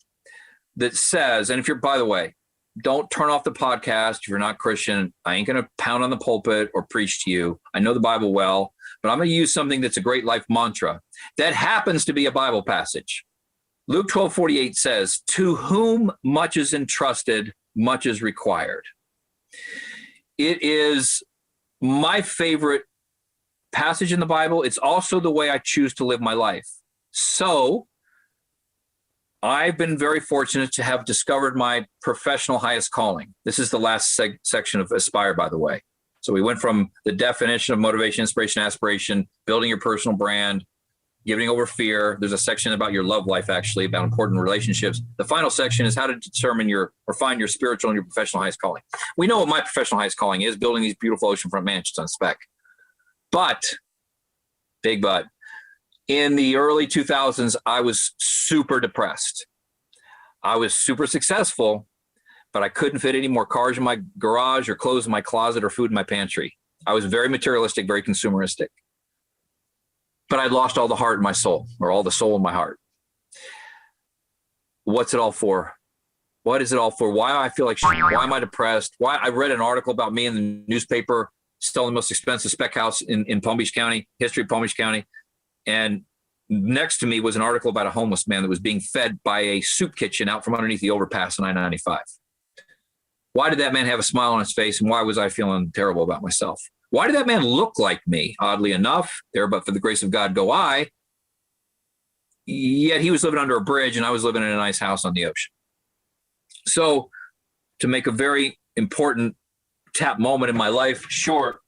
that says, and if you're, by the way, don't turn off the podcast if you're not Christian. I ain't going to pound on the pulpit or preach to you. I know the Bible well, but I'm going to use something that's a great life mantra that happens to be a Bible passage. Luke 12:48 says, "To whom much is entrusted, much is required." It is my favorite passage in the Bible. It's also the way I choose to live my life. So I've been very fortunate to have discovered my professional highest calling. This is the last section of Aspire, by the way. So we went from the definition of motivation, inspiration, aspiration, building your personal brand, giving over fear. There's a section about your love life, actually, about important relationships. The final section is how to determine or find your spiritual and your professional highest calling. We know what my professional highest calling is, building these beautiful oceanfront mansions on spec. But, big but, in the early 2000s, I was super depressed. I was super successful, but I couldn't fit any more cars in my garage or clothes in my closet or food in my pantry. I was very materialistic, very consumeristic. But I'd lost all the heart in my soul, or all the soul in my heart. What's it all for? What is it all for? Why do I feel like shit? Why am I depressed? Why? I read an article about me in the newspaper selling the most expensive spec house in Palm Beach County, history of Palm Beach County. And next to me was an article about a homeless man that was being fed by a soup kitchen out from underneath the overpass on I-95. Why did that man have a smile on his face, and why was I feeling terrible about myself? Why did that man look like me? Oddly enough, there but for the grace of God go I. Yet he was living under a bridge and I was living in a nice house on the ocean. So to make a very important tap moment in my life short,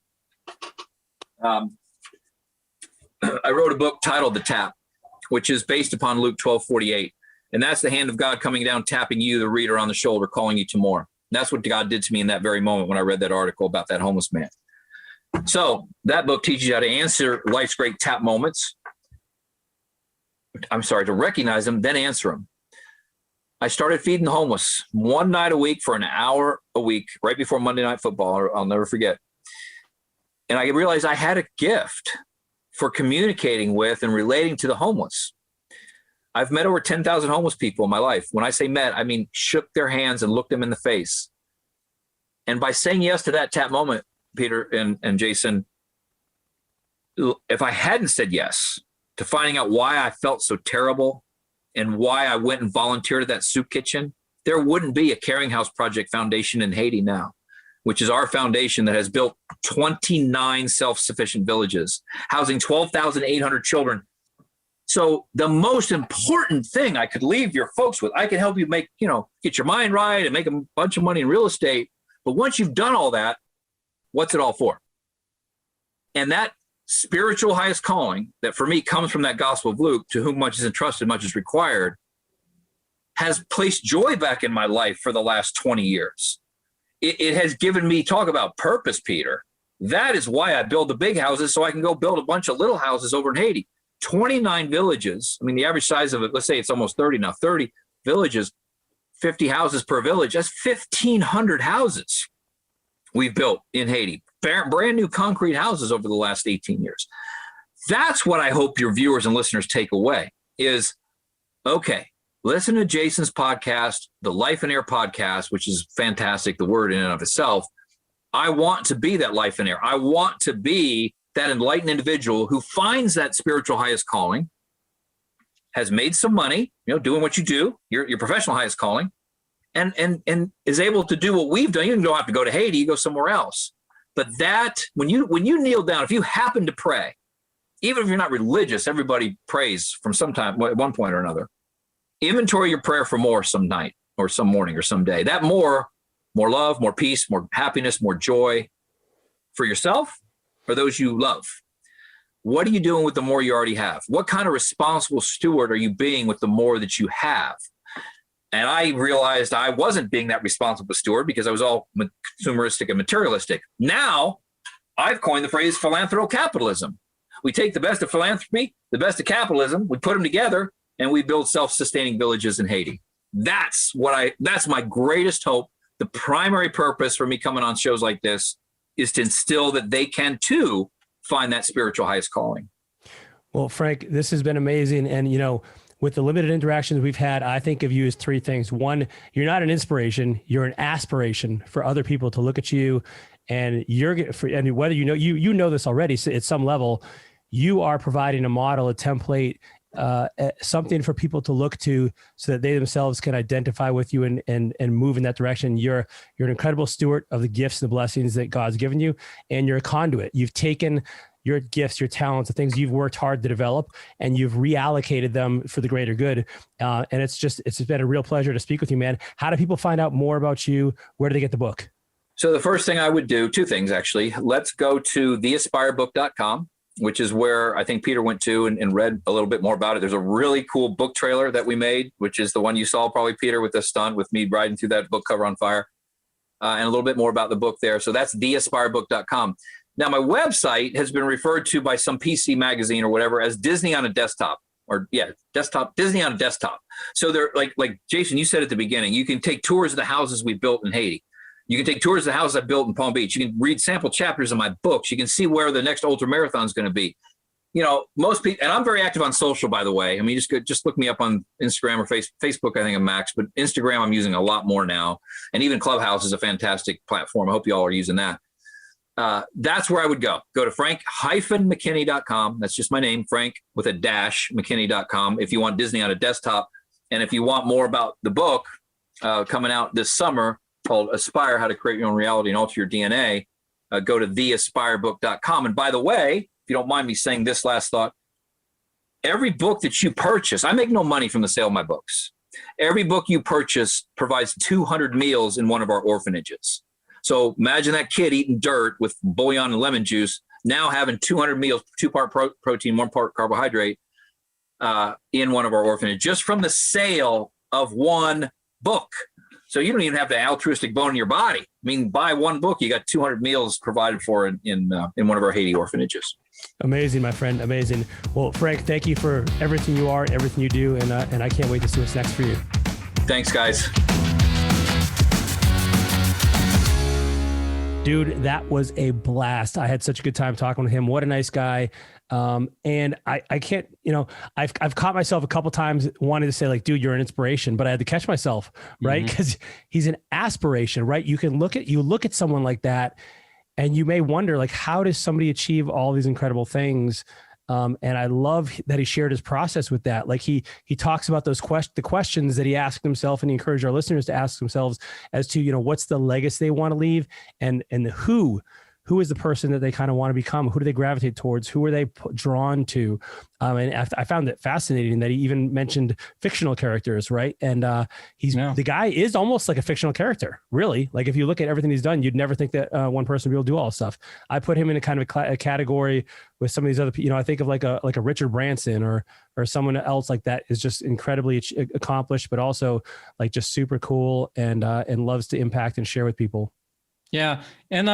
I wrote a book titled The Tap, which is based upon Luke 12:48. And that's the hand of God coming down, tapping you, the reader, on the shoulder, calling you to more. And that's what God did to me in that very moment when I read that article about that homeless man. So that book teaches you how to answer life's great tap moments. To recognize them, then answer them. I started feeding the homeless one night a week for an hour a week, right before Monday Night Football. I'll never forget. And I realized I had a gift for communicating with and relating to the homeless. I've met over 10,000 homeless people in my life. When I say met, I mean shook their hands and looked them in the face. And by saying yes to that tap moment, Peter and Jason, if I hadn't said yes to finding out why I felt so terrible and why I went and volunteered at that soup kitchen, there wouldn't be a Caring House Project Foundation in Haiti now, which is our foundation that has built 29 self-sufficient villages, housing 12,800 children. So the most important thing I could leave your folks with, I can help you make, get your mind right and make a bunch of money in real estate. But once you've done all that, what's it all for? And that spiritual highest calling that for me comes from that Gospel of Luke, to whom much is entrusted, much is required, has placed joy back in my life for the last 20 years. It has given me, talk about purpose, Peter. That is why I build the big houses, so I can go build a bunch of little houses over in Haiti. 29 villages. I mean, the average size of it, let's say it's almost 30 now, 30 villages, 50 houses per village. That's 1,500 houses we've built in Haiti. Brand new concrete houses over the last 18 years. That's what I hope your viewers and listeners take away is, okay, listen to Jason's podcast, the Life and Air podcast, which is fantastic, the word in and of itself. I want to be that life and air. I want to be that enlightened individual who finds that spiritual highest calling, has made some money, doing what you do, your professional highest calling, and is able to do what we've done. You don't have to go to Haiti, you go somewhere else. But that, when you kneel down, if you happen to pray, even if you're not religious, everybody prays from some time, at one point or another. Inventory your prayer for more some night or some morning or some day. That more love, more peace, more happiness, more joy for yourself or those you love. What are you doing with the more you already have? What kind of responsible steward are you being with the more that you have? And I realized I wasn't being that responsible steward because I was all consumeristic and materialistic. Now I've coined the phrase philanthrocapitalism. We take the best of philanthropy, the best of capitalism, we put them together, and we build self-sustaining villages in Haiti. That's my greatest hope. The primary purpose for me coming on shows like this is to instill that they can too find that spiritual highest calling. Well, Frank, this has been amazing. And, with the limited interactions we've had, I think of you as three things. One, you're not an inspiration, you're an aspiration for other people to look at you. And whether you know this already, so at some level, you are providing a model, a template, something for people to look to so that they themselves can identify with you and move in that direction. You're an incredible steward of the gifts and the blessings that God's given you, and you're a conduit. You've taken your gifts, your talents, the things you've worked hard to develop, and you've reallocated them for the greater good. And it's been a real pleasure to speak with you, man. How do people find out more about you? Where do they get the book? So the first thing I would do, two things actually. Let's go to theaspirebook.com, which is where I think Peter went to and read a little bit more about it. There's a really cool book trailer that we made, which is the one you saw probably, Peter, with the stunt with me riding through that book cover on fire, and a little bit more about the book there. So that's theaspirebook.com. Now, my website has been referred to by some PC magazine or whatever as Disney on a desktop, or desktop, Disney on a desktop. So they're like Jason, you said at the beginning, you can take tours of the houses we built in Haiti. You can take tours of the houses I built in Palm Beach. You can read sample chapters of my books. You can see where the next ultra marathon is going to be. You know, most people, and I'm very active on social, by the way. I mean, just look me up on Instagram or Facebook. I think I'm max, but Instagram I'm using a lot more now, and even Clubhouse is a fantastic platform. I hope you all are using that. That's where I would go. Go to frank-mckinney.com. That's just my name, Frank with a dash, McKinney.com. If you want Disney on a desktop, and if you want more about the book coming out this summer called Aspire: How to Create Your Own Reality and Alter Your DNA, go to theaspirebook.com. And by the way, if you don't mind me saying this last thought, every book that you purchase, I make no money from the sale of my books. Every book you purchase provides 200 meals in one of our orphanages. So imagine that kid eating dirt with bouillon and lemon juice, now having 200 meals, 2-part protein, 1-part carbohydrate in one of our orphanages, just from the sale of one book. So you don't even have the altruistic bone in your body. I mean, buy one book, you got 200 meals provided for in one of our Haiti orphanages. Amazing, my friend. Amazing. Well, Frank, thank you for everything you are, everything you do. And I can't wait to see what's next for you. Thanks, guys. Dude, that was a blast. I had such a good time talking with him. What a nice guy. And I can't, I've caught myself a couple times wanting to say like, dude, you're an inspiration, but I had to catch myself, right? Because he's an aspiration, right? You look at someone like that and you may wonder like, how does somebody achieve all these incredible things? And I love that he shared his process with that. Like he talks about the questions that he asked himself, and he encouraged our listeners to ask themselves as to, what's the legacy they want to leave, and the who is the person that they kind of want to become? Who do they gravitate towards? Who are they drawn to? And I found it fascinating that he even mentioned fictional characters, right? And the guy is almost like a fictional character, really. Like if you look at everything he's done, you'd never think that one person would be able to do all this stuff. I put him in a kind of a category with some of these other people. I think of like a Richard Branson or someone else like that is just incredibly accomplished, but also like just super cool and loves to impact and share with people. Yeah. And,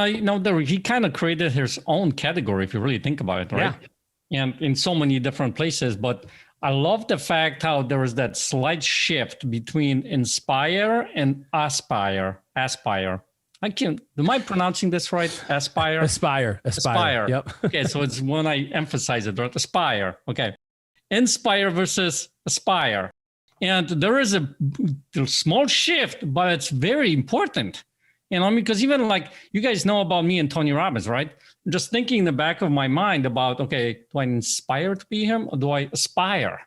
he kind of created his own category, if you really think about it, right? Yeah. And in so many different places. But I love the fact how there was that slight shift between inspire and aspire. Am I pronouncing this right? Aspire? Aspire. Yep. Okay. So it's when I emphasize it, right? Aspire. Okay. Inspire versus aspire. And there is a small shift, but it's very important. Because even like you guys know about me and Tony Robbins, right? I'm just thinking in the back of my mind about, okay, do I inspire to be him or do I aspire?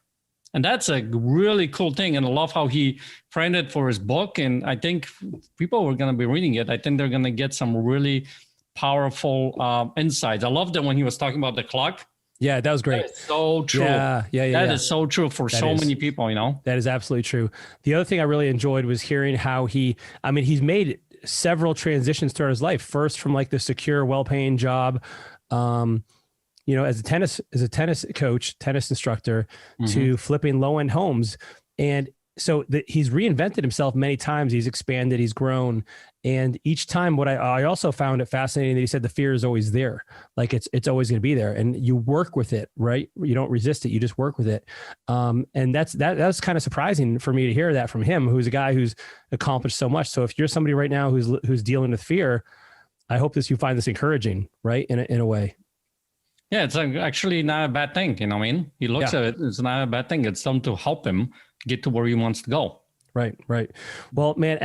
And that's a really cool thing. And I love how he framed it for his book. And I think people who are going to be reading it, I think they're going to get some really powerful insights. I love that when he was talking about the clock. Yeah, that was great. That is so true. Yeah. That is so true for many people, That is absolutely true. The other thing I really enjoyed was hearing how he's made several transitions throughout his life. First, from like the secure, well-paying job, as a tennis coach, tennis instructor, to flipping low-end homes. And so he's reinvented himself many times. He's expanded, he's grown. And each time what I also found it fascinating that he said the fear is always there. Like it's always going to be there and you work with it, right? You don't resist it. You just work with it. And that's kind of surprising for me to hear that from him, who's a guy who's accomplished so much. So if you're somebody right now who's dealing with fear, I hope you find this encouraging, right? In a way. Yeah, it's actually not a bad thing. He looks at it. It's not a bad thing. It's something to help him get to where he wants to go. Right. Well, man,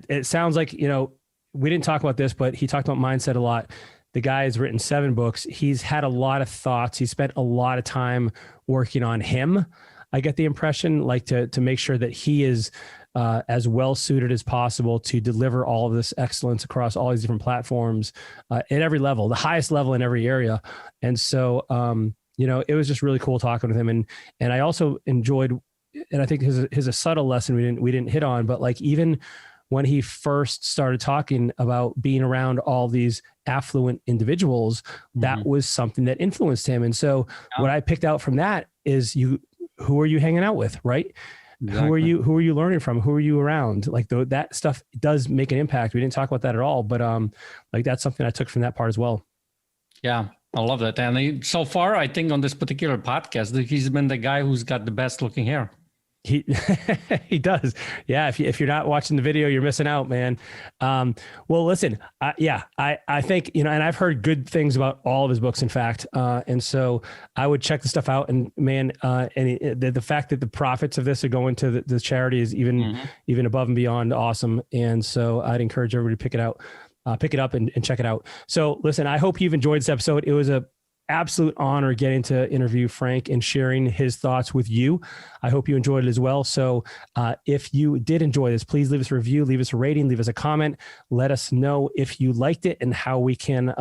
it sounds like, we didn't talk about this, but he talked about mindset a lot. The guy has written 7 books. He's had a lot of thoughts. He spent a lot of time working on him. I get the impression like to make sure that he is as well suited as possible to deliver all of this excellence across all these different platforms at every level, the highest level in every area. And so, it was just really cool talking with him. And I also enjoyed, and I think his a subtle lesson we didn't hit on, but like even when he first started talking about being around all these affluent individuals, that was something that influenced him. And so what I picked out from that is who are you hanging out with, right? Exactly. Who are you learning from? Who are you around? Like that stuff does make an impact. We didn't talk about that at all, but like that's something I took from that part as well. Yeah, I love that. And so far, I think on this particular podcast, he's been the guy who's got the best looking hair. He does. Yeah. If you're not watching the video, you're missing out, man. Well, listen, I think, and I've heard good things about all of his books, in fact. And so I would check the stuff out, and man, and the fact that the profits of this are going to the charity is even above and beyond awesome. And so I'd encourage everybody to pick it up and check it out. So listen, I hope you've enjoyed this episode. It was a absolute honor getting to interview Frank and sharing his thoughts with you. I hope you enjoyed it as well. So if you did enjoy this, please leave us a review, leave us a rating, leave us a comment. Let us know if you liked it and how we can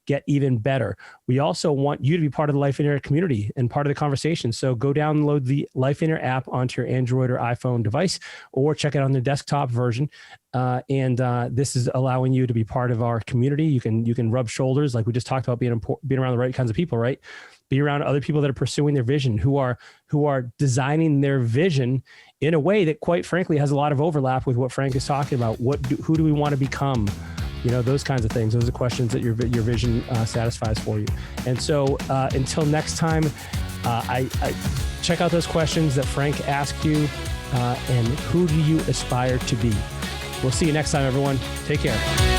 get even better. We also want you to be part of the Life in Air community and part of the conversation. So go download the Life in Air app onto your Android or iPhone device, or check it on the desktop version. And this is allowing you to be part of our community. You can rub shoulders, like we just talked about, being around the right kinds of people, right? Be around other people that are pursuing their vision, who are designing their vision in a way that, quite frankly, has a lot of overlap with what Frank is talking about. Who do we want to become? Those kinds of things. Those are questions that your vision satisfies for you. And so until next time, I check out those questions that Frank asked you, and who do you aspire to be? We'll see you next time, everyone. Take care.